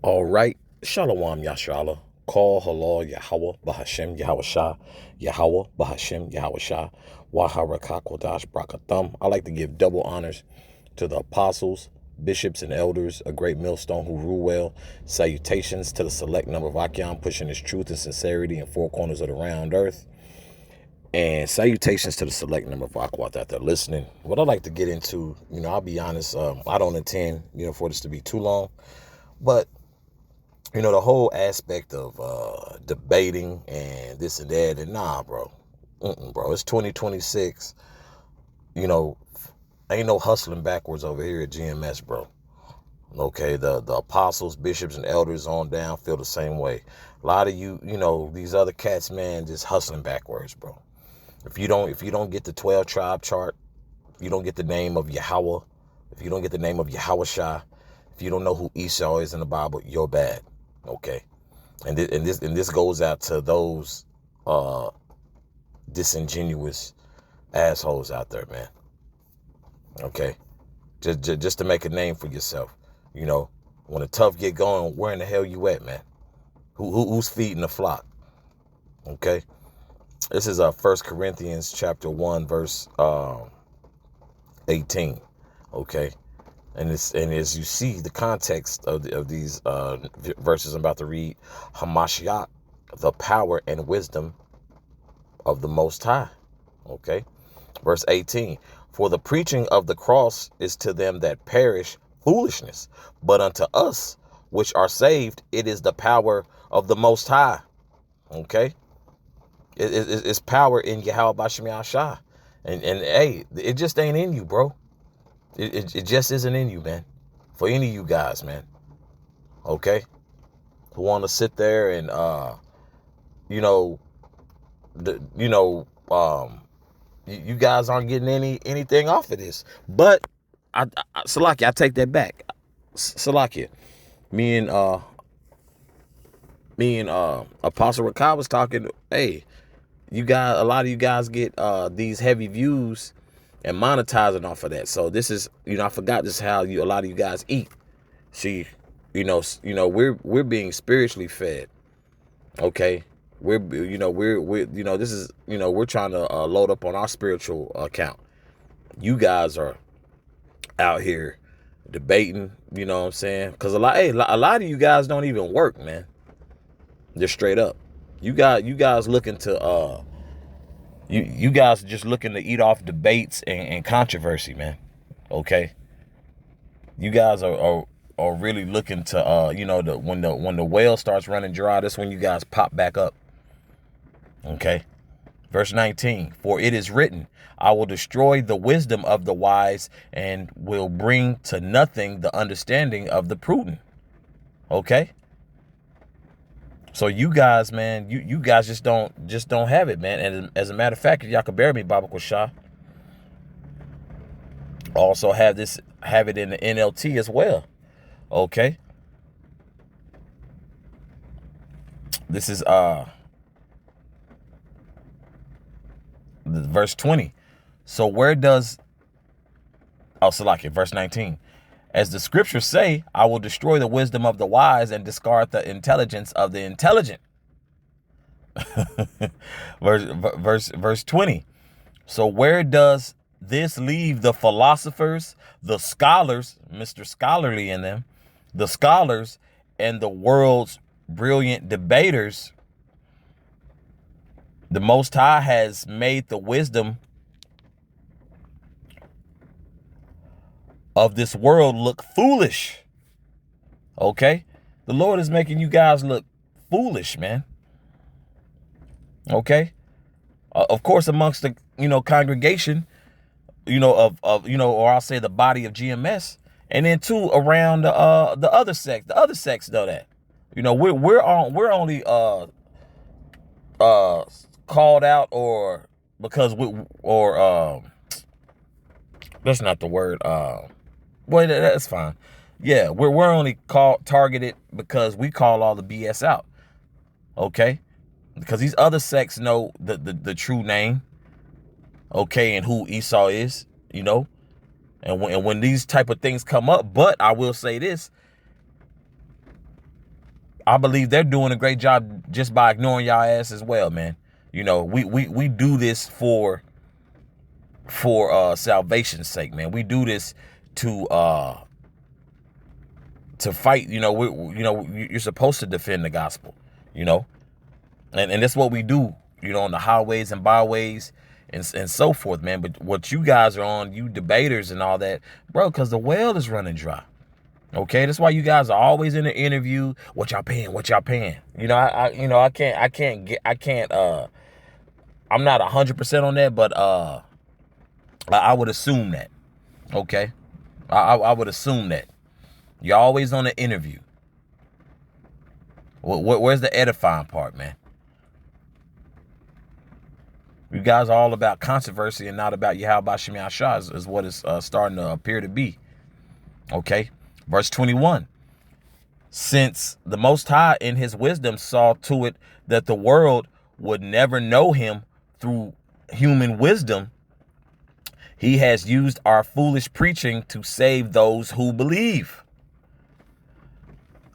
All right. Shalom Yashala. Call halal Yahweh Bahashem Yahweh Shah. Yahweh Bahashem Yahweh Shah. Waharaka Kodash Brakathum. I like to give double honors to the apostles, bishops, and elders, a great millstone who rule well. Salutations to the select number of Akyam pushing his truth and sincerity in four corners of the round earth. And salutations to the select number of Aquat that they're listening. What I like to get into, I'll be honest, I don't intend, for this to be too long, but the whole aspect of debating and this and that, and nah, bro. Bro, it's 2026. You know, ain't no hustling backwards over here at GMS, bro. Okay, the apostles, bishops, and elders on down feel the same way. A lot of you, these other cats, man, just hustling backwards, bro. If you don't get the 12 tribe chart, if you don't get the name of Yahweh, if you don't get the name of Yahweh Shah, if you don't know who Esau is in the Bible, you're bad. Okay. And this goes out to those disingenuous assholes out there, man. Okay, just to make a name for yourself. When the tough get going, where in the hell you at, man? Who's feeding the flock? Okay, this is 1 Corinthians chapter 1 verse 18. Okay, and as you see the context of these verses I'm about to read, Hamashiach, the power and wisdom of the Most High. Okay, verse 18. For the preaching of the cross is to them that perish foolishness, but unto us which are saved, it is the power of the Most High. Okay, it's power in Yahweh Bashem Yahshua. And hey, it just ain't in you, bro. It just isn't in you, man. For any of you guys, man. Okay, who want to sit there and you guys aren't getting anything off of this. But Salakia, I take that back. Salakia, me and Apostle Rakai was talking. Hey, a lot of you guys get these heavy views and monetizing off of that. So this is, I forgot this is how a lot of you guys eat. See, we're being spiritually fed. Okay, we're this is, we're trying to load up on our spiritual account. You guys are out here debating, you know what I'm saying? Because a lot of you guys don't even work, man. Just straight up. You guys looking to you guys just looking to eat off debates and controversy, man. Okay. You guys are really looking to when the well starts running dry, that's when you guys pop back up. Okay. Verse 19, for it is written, I will destroy the wisdom of the wise and will bring to nothing the understanding of the prudent. Okay. So you guys, man, you guys just don't have it, man. And as a matter of fact, if y'all could bear me, Baba Shah, also have it in the NLT as well. Okay. This is verse 20. So where does Salakia, verse 19. As the scriptures say, I will destroy the wisdom of the wise and discard the intelligence of the intelligent. verse 20. So where does this leave the philosophers, the scholars, Mr. Scholarly in them, the scholars, and the world's brilliant debaters? The Most High has made the wisdom of this world look foolish. Okay, the Lord is making you guys look foolish, man. Okay, of course, amongst the congregation, or I'll say the body of GMS, and then too around the other sects. The other sects know that. We're only called out or because that's not the word. Well, that's fine. Yeah, we're only targeted because we call all the BS out. Okay, because these other sects know the true name. Okay, and who Esau is, and when these type of things come up. But I will say this: I believe they're doing a great job just by ignoring y'all ass as well, man. You know, we do this for salvation's sake, man. We do this to fight. You know, you're supposed to defend the gospel, you know, and that's what we do, you know, on the highways and byways and so forth, man. But what you guys are on, you debaters and all that, bro, because the well is running dry. Okay, that's why you guys are always in the interview. What y'all paying? What y'all paying? You know, I can't. I'm not 100% on that, but I would assume that. Okay, I would assume that you're always on the interview. Where's the edifying part, man? You guys are all about controversy and not about Yahweh Shem Yahshua is what it's starting to appear to be. Okay, verse 21. Since the Most High in his wisdom saw to it that the world would never know him through human wisdom, he has used our foolish preaching to save those who believe.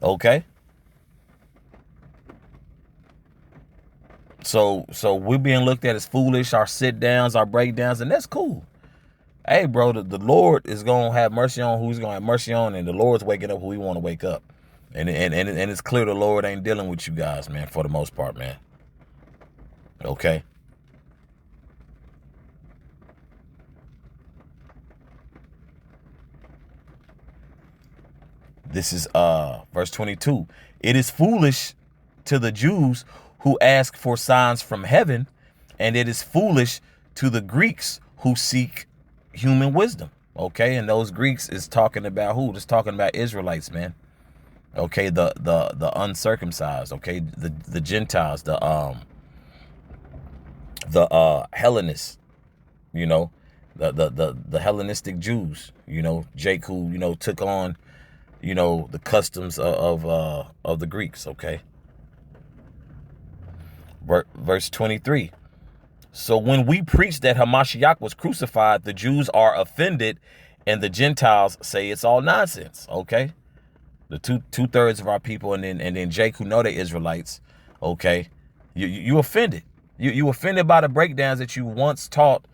Okay. So we're being looked at as foolish, our sit downs, our breakdowns, and that's cool. Hey, bro, the Lord is going to have mercy on who he's going to have mercy on, and the Lord's waking up who he want to wake up. And it's clear the Lord ain't dealing with you guys, man, for the most part, man. Okay. This is verse 22. It is foolish to the Jews who ask for signs from heaven, and it is foolish to the Greeks who seek human wisdom. Okay, and those Greeks is talking about who? Just talking about Israelites, man. Okay, the uncircumcised, okay, the Gentiles, the Hellenists, you know, the Hellenistic Jews, you know, Jake who, you know, took on, you know, the customs of the Greeks, okay? Verse 23. So when we preach that Hamashiach was crucified, the Jews are offended and the Gentiles say it's all nonsense, okay? The two-thirds of our people, and then Jake, who know they Israelites, okay, you offended. You offended by the breakdowns that you once taught,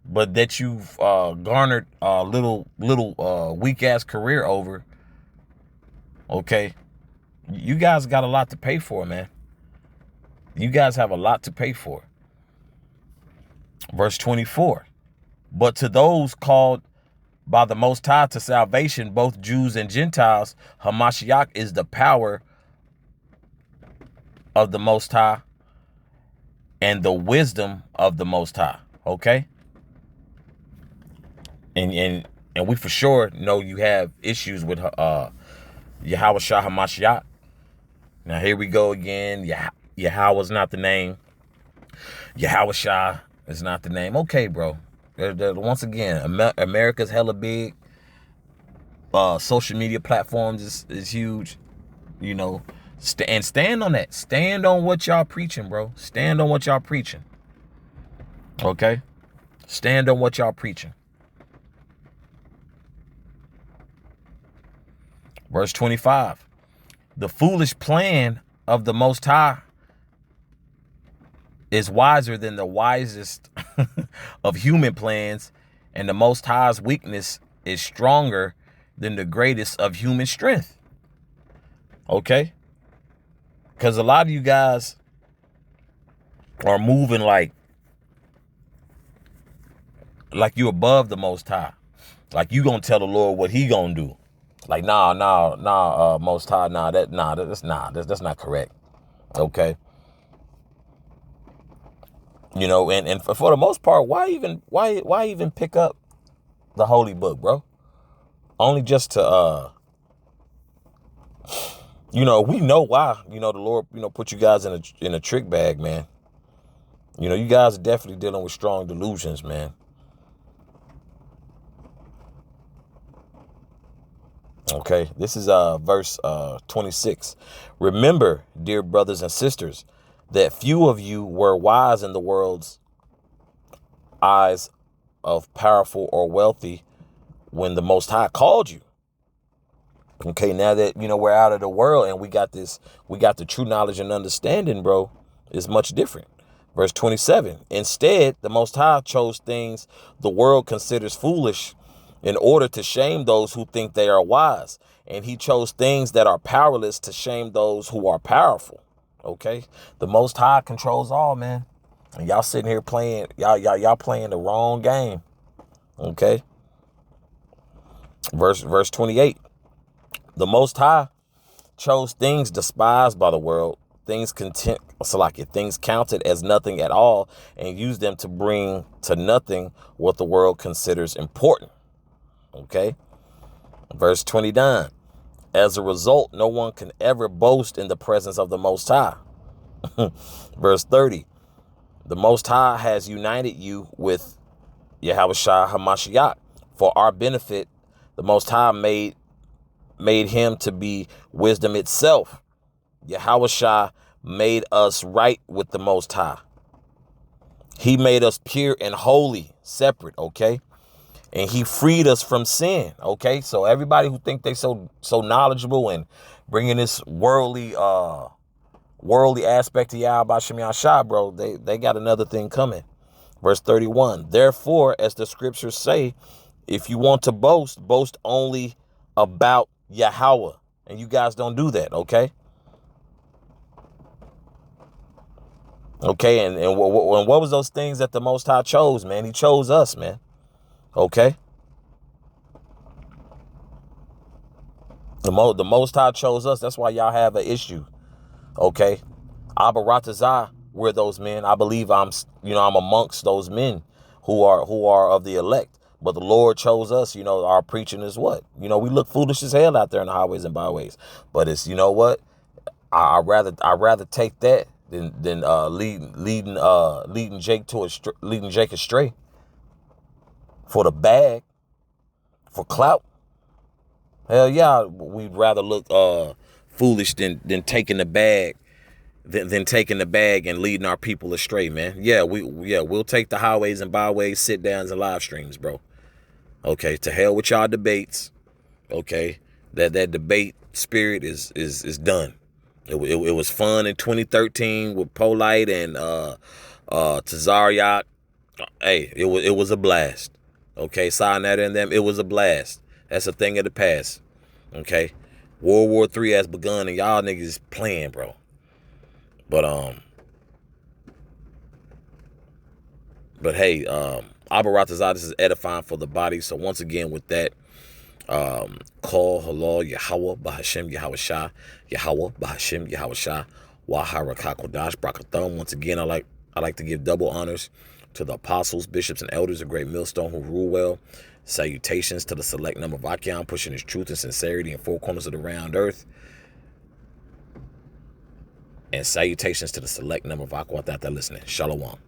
but that you've garnered a little weak ass career over. Okay, you guys got a lot to pay for, man. You guys have a lot to pay for. Verse 24. But to those called by the Most High to salvation, both Jews and Gentiles, Hamashiach is the power of the Most High and the wisdom of the Most High. Okay? And we for sure know you have issues with Yahweh Shah Hamashiach. Now here we go again. Yahweh's not the name. Yahweh Shah is not the name. Okay, bro. Once again, America's hella big. Social media platforms is huge. You know, and stand on that. Stand on what y'all preaching, bro. Stand on what y'all preaching. Okay? Stand on what y'all preaching. Verse 25. The foolish plan of the Most High is wiser than the wisest of human plans, and the Most High's weakness is stronger than the greatest of human strength. Okay? Because a lot of you guys are moving like you above the Most High. Like you gonna tell the Lord what he gonna do. Like, nah, Most High, that's not correct. Okay. You know, and for the most part, why even pick up the holy book, bro? Only just to you know, we know why, you know, the Lord, you know, put you guys in a trick bag, man. You know, you guys are definitely dealing with strong delusions, man. Okay, this is verse 26. Remember, dear brothers and sisters, that few of you were wise in the world's eyes of powerful or wealthy when the Most High called you. Okay, now that, we're out of the world and we got the true knowledge and understanding, bro, it's much different. Verse 27, instead, the Most High chose things the world considers foolish in order to shame those who think they are wise. And he chose things that are powerless to shame those who are powerful. Okay, the Most High controls all, man. And y'all sitting here playing, y'all playing the wrong game. Okay. Verse 28. The Most High chose things despised by the world, things things counted as nothing at all, and used them to bring to nothing what the world considers important. Okay. Verse 29. As a result, no one can ever boast in the presence of the Most High. Verse 30. The Most High has united you with Yahushua HaMashiach for our benefit. The Most High made him to be wisdom itself. Yahushua made us right with the Most High. He made us pure and holy, separate, okay? And he freed us from sin, okay? So everybody who think they so knowledgeable and bringing this worldly aspect to Yahweh Shem Yahshua, bro, they got another thing coming. Verse 31, therefore, as the scriptures say, if you want to boast, boast only about Yahweh. And you guys don't do that, okay? Okay, and what was those things that the Most High chose, man? He chose us, man. Okay? The Most High chose us. That's why y'all have an issue. Okay? Abba Ratazah, we're those men. I believe I'm amongst those men who are of the elect. But the Lord chose us. Our preaching is what? We look foolish as hell out there in the highways and byways. But it's, what? I'd rather take that than leading Jake astray for the bag, for clout. Hell yeah, we'd rather look foolish than taking the bag than taking the bag and leading our people astray, man. Yeah, we'll take the highways and byways, sit downs and live streams, bro. Okay, to hell with y'all debates. Okay, that debate spirit is done. It was fun in 2013 with Polite and Tazariak. Hey, it was a blast. Okay, Sayonara and them, it was a blast. That's a thing of the past. Okay, World War III has begun and y'all niggas playing, bro. But hey, Abba Ratazah, this is edifying for the body. So once again, with that, call halal Yahweh Bahashem Yahushua, Yahweh Bahashem Yahushua, Waharakakodash Brakathum. Once again, I like to give double honors to the apostles, bishops, and elders of Great Millstone who rule well. Salutations to the select number of Achaeon, pushing his truth and sincerity in four corners of the round earth. And salutations to the select number of Aqua that they're listening. Shalom.